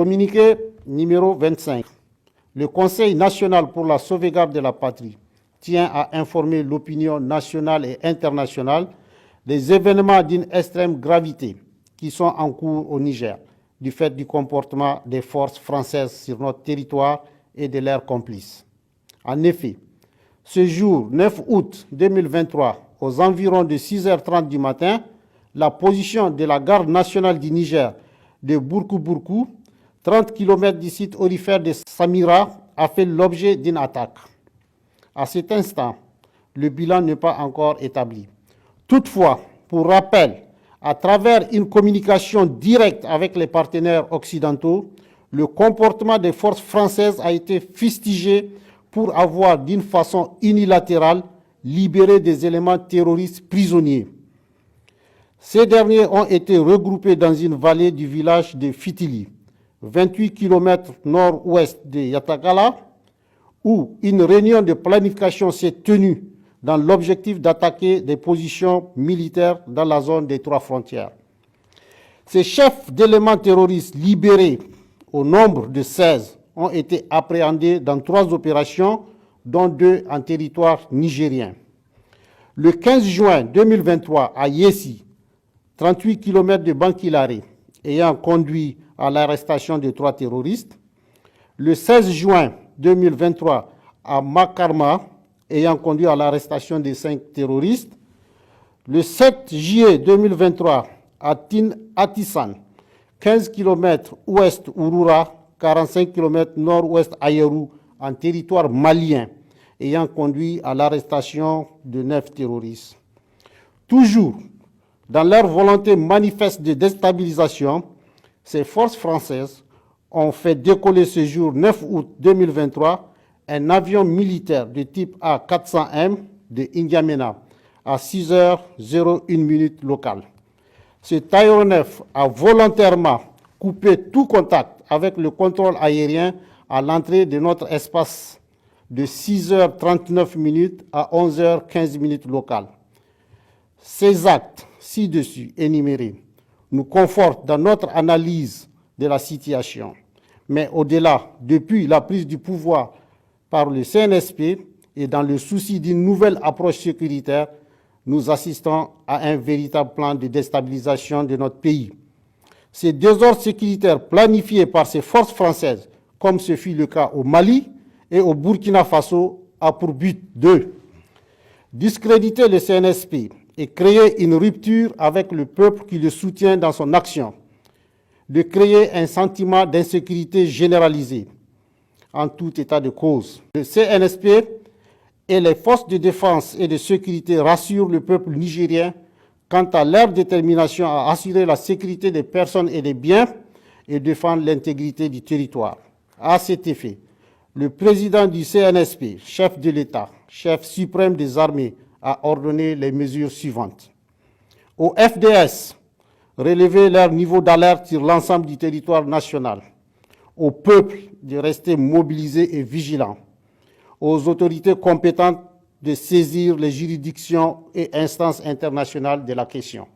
Communiqué numéro 25. Le Conseil national pour la sauvegarde de la patrie tient à informer l'opinion nationale et internationale des événements d'une extrême gravité qui sont en cours au Niger, du fait du comportement des forces françaises sur notre territoire et de leurs complices. En effet, ce jour 9 août 2023, aux environs de 6h30 du matin, la position de la garde nationale du Niger de Bourkou-Bourkou, 30 km du site aurifère de Samira, a fait l'objet d'une attaque. À cet instant, le bilan n'est pas encore établi. Toutefois, pour rappel, à travers une communication directe avec les partenaires occidentaux, le comportement des forces françaises a été fustigé pour avoir, d'une façon unilatérale, libéré des éléments terroristes prisonniers. Ces derniers ont été regroupés dans une vallée du village de Fitili, 28 km nord-ouest de Yatakala, où une réunion de planification s'est tenue dans l'objectif d'attaquer des positions militaires dans la zone des 3 frontières. Ces chefs d'éléments terroristes libérés, au nombre de 16, ont été appréhendés dans 3 opérations, dont 2 en territoire nigérien. Le 15 juin 2023, à Yessi, 38 km de Bankilare, ayant conduit à l'arrestation de 3 terroristes. Le 16 juin 2023, à Makarma, ayant conduit à l'arrestation de 5 terroristes. Le 7 juillet 2023, à Atissan, 15 km ouest Ouroura, 45 km nord-ouest Ayerou, en territoire malien, ayant conduit à l'arrestation de 9 terroristes. Toujours dans leur volonté manifeste de déstabilisation, ces forces françaises ont fait décoller ce jour 9 août 2023 un avion militaire de type A400M de N'Djamena à 6h01 locale. Cet aéronef a volontairement coupé tout contact avec le contrôle aérien à l'entrée de notre espace de 6h39 à 11h15 locale. Ces actes ci-dessus énumérés nous confortent dans notre analyse de la situation. Mais au-delà, depuis la prise du pouvoir par le CNSP et dans le souci d'une nouvelle approche sécuritaire, nous assistons à un véritable plan de déstabilisation de notre pays. Ces désordres sécuritaires planifiés par ces forces françaises, comme ce fut le cas au Mali et au Burkina Faso, a pour but de discréditer le CNSP et créer une rupture avec le peuple qui le soutient dans son action, de créer un sentiment d'insécurité généralisée en tout état de cause. Le CNSP et les forces de défense et de sécurité rassurent le peuple nigérien quant à leur détermination à assurer la sécurité des personnes et des biens et défendre l'intégrité du territoire. À cet effet, le président du CNSP, chef de l'État, chef suprême des armées, a ordonné les mesures suivantes. Au FDS, relever leur niveau d'alerte sur l'ensemble du territoire national. Au peuple de rester mobilisé et vigilant. Aux autorités compétentes de saisir les juridictions et instances internationales de la question.